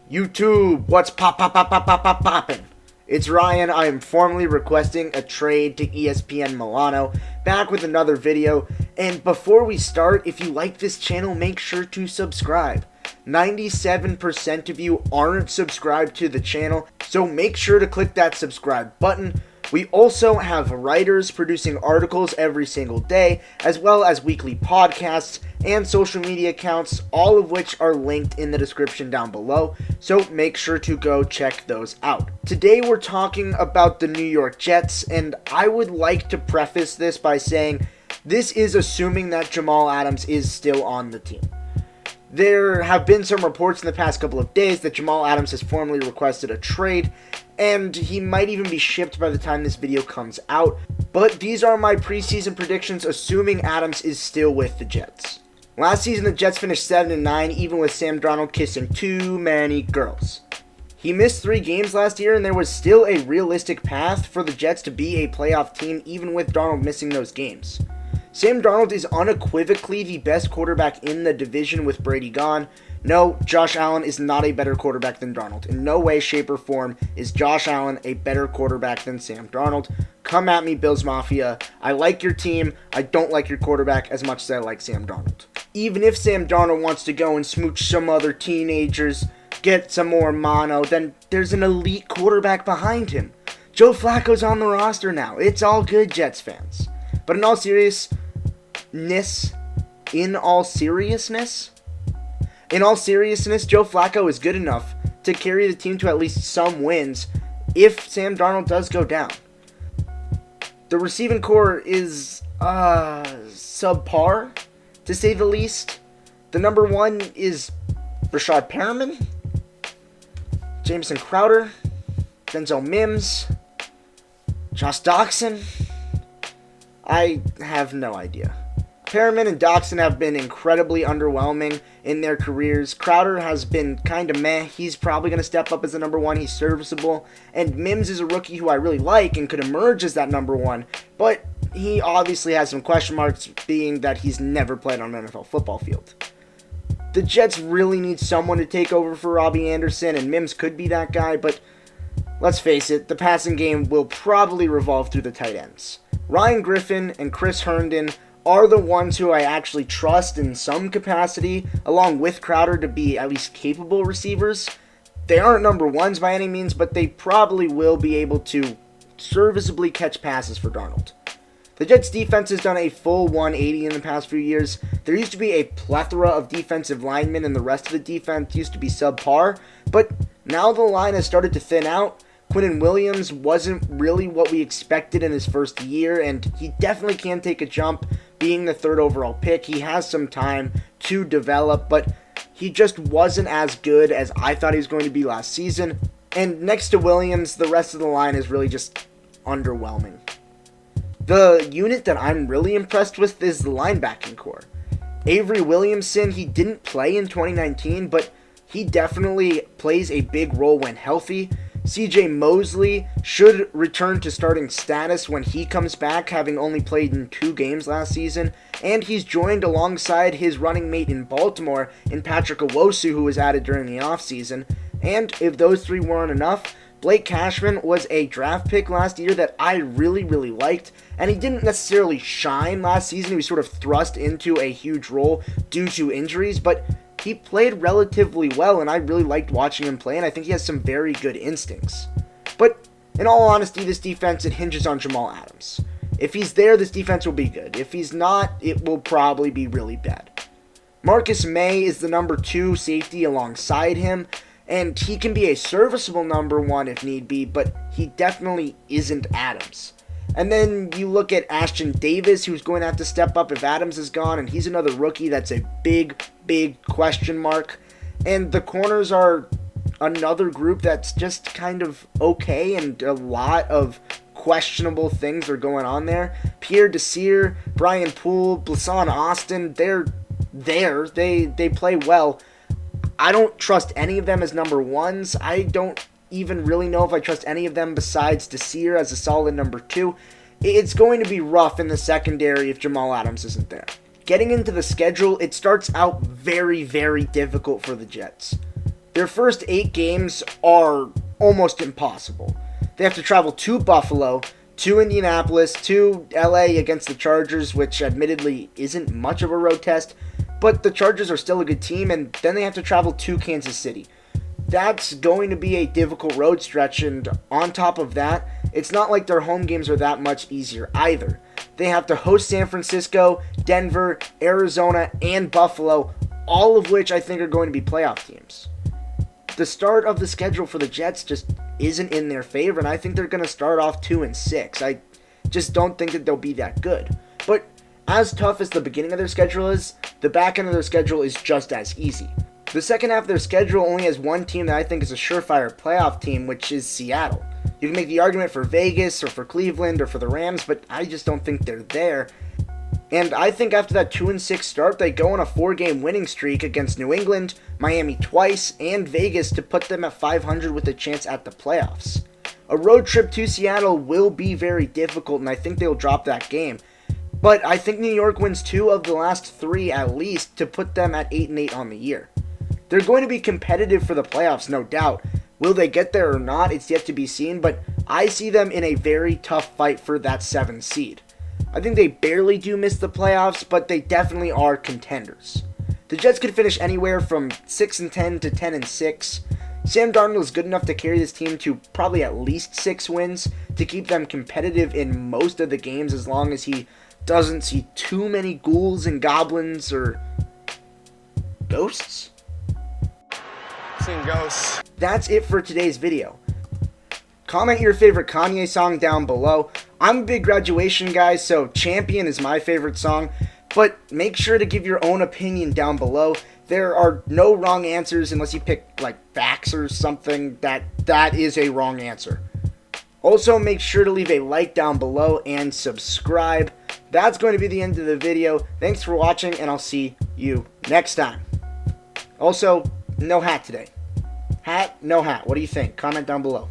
YouTube, what's poppin'? It's Ryan. I am formally requesting a trade to ESPN Milano. Back with another video. And before we start, if you like this channel, make sure to subscribe. 97% of you aren't subscribed to the channel, so make sure to click that subscribe button. We also have writers producing articles every single day, as well as weekly podcasts and social media accounts, all of which are linked in the description down below, so make sure to go check those out. Today we're talking about the New York Jets, and I would like to preface this by saying this is assuming that Jamal Adams is still on the team. There have been some reports in the past couple of days that Jamal Adams has formally requested a trade, and he might even be shipped by the time this video comes out, but these are my preseason predictions assuming Adams is still with the Jets. Last season the Jets finished 7-9 even with Sam Darnold kissing too many girls. He missed 3 games last year and there was still a realistic path for the Jets to be a playoff team even with Darnold missing those games. Sam Darnold is unequivocally the best quarterback in the division with Brady gone. No, Josh Allen is not a better quarterback than Darnold. In no way, shape, or form is Josh Allen a better quarterback than Sam Darnold. Come at me, Bills Mafia. I like your team. I don't like your quarterback as much as I like Sam Darnold. Even if Sam Darnold wants to go and smooch some other teenagers, get some more mono, then there's an elite quarterback behind him. Joe Flacco's on the roster now. It's all good, Jets fans. But in all seriousness, Joe Flacco is good enough to carry the team to at least some wins if Sam Darnold does go down. The receiving core is subpar, to say the least. The number one is Rashad Perriman, Jameson Crowder, Denzel Mims, Josh Doxson. I have no idea. Perriman and Doxson have been incredibly underwhelming in their careers. Crowder has been kind of meh. He's probably going to step up as the number one. He's serviceable. And Mims is a rookie who I really like and could emerge as that number one. But he obviously has some question marks, being that he's never played on an NFL football field. The Jets really need someone to take over for Robbie Anderson, and Mims could be that guy. But let's face it, the passing game will probably revolve through the tight ends. Ryan Griffin and Chris Herndon are the ones who I actually trust in some capacity, along with Crowder, to be at least capable receivers. They aren't number ones by any means, but they probably will be able to serviceably catch passes for Darnold. The Jets defense has done a full 180 in the past few years. There used to be a plethora of defensive linemen and the rest of the defense used to be subpar, but now the line has started to thin out. Quinnen Williams wasn't really what we expected in his first year, and he definitely can take a jump being the 3rd overall pick. He has some time to develop, but he just wasn't as good as I thought he was going to be last season. And next to Williams, the rest of the line is really just underwhelming. The unit that I'm really impressed with is the linebacking core. Avery Williamson, he didn't play in 2019, but he definitely plays a big role when healthy. CJ Mosley should return to starting status when he comes back, having only played in 2 games last season, and he's joined alongside his running mate in Baltimore in Patrick Owusu, who was added during the offseason. And if those 3 weren't enough, Blake Cashman was a draft pick last year that I really liked, and he didn't necessarily shine last season. He was sort of thrust into a huge role due to injuries, but he played relatively well, and I really liked watching him play, and I think he has some very good instincts. But in all honesty, this defense, it hinges on Jamal Adams. If he's there, this defense will be good. If he's not, it will probably be really bad. Marcus May is the number 2 safety alongside him, and he can be a serviceable number 1 if need be, but he definitely isn't Adams. And then you look at Ashton Davis, who's going to have to step up if Adams is gone, and he's another rookie that's a big question mark. And the corners are another group that's just kind of okay, and a lot of questionable things are going on there. Pierre Desir, Brian Poole, Blasson Austin, they're there. They play well. I don't trust any of them as number 1s. I don't even really know if I trust any of them besides Desir as a solid number 2. It's going to be rough in the secondary if Jamal Adams isn't there. Getting into the schedule, it starts out very difficult for the Jets. Their first 8 games are almost impossible. They have to travel to Buffalo, to Indianapolis, to LA against the Chargers, which admittedly isn't much of a road test, but the Chargers are still a good team, and then they have to travel to Kansas City. That's going to be a difficult road stretch, and on top of that, it's not like their home games are that much easier either. They have to host San Francisco, Denver, Arizona, and Buffalo, all of which I think are going to be playoff teams. The start of the schedule for the Jets just isn't in their favor, and I think they're going to start off 2-6. I just don't think that they'll be that good. But as tough as the beginning of their schedule is, the back end of their schedule is just as easy. The second half of their schedule only has one team that I think is a surefire playoff team, which is Seattle. You can make the argument for Vegas or for Cleveland or for the Rams, but I just don't think they're there. And I think after that 2-6 start, they go on a 4-game winning streak against New England, Miami twice, and Vegas to put them at 500 with a chance at the playoffs. A road trip to Seattle will be very difficult, and I think they'll drop that game. But I think New York wins 2 of the last 3 at least to put them at 8-8 on the year. They're going to be competitive for the playoffs, no doubt. Will they get there or not? It's yet to be seen, but I see them in a very tough fight for that 7th seed. I think they barely do miss the playoffs, but they definitely are contenders. The Jets could finish anywhere from 6-10 to 10-6. Sam Darnold is good enough to carry this team to probably at least 6 wins to keep them competitive in most of the games, as long as he doesn't see too many ghouls and goblins or ghosts. Seen ghosts. That's it for today's video. Comment your favorite Kanye song down below. I'm a big Graduation guy, so Champion is my favorite song, but make sure to give your own opinion down below. There are no wrong answers unless you pick like facts or something. That is a wrong answer. Also, make sure to leave a like down below and subscribe. That's going to be the end of the video. Thanks for watching, and I'll see you next time. Also, no hat today. Hat, no hat. What do you think? Comment down below.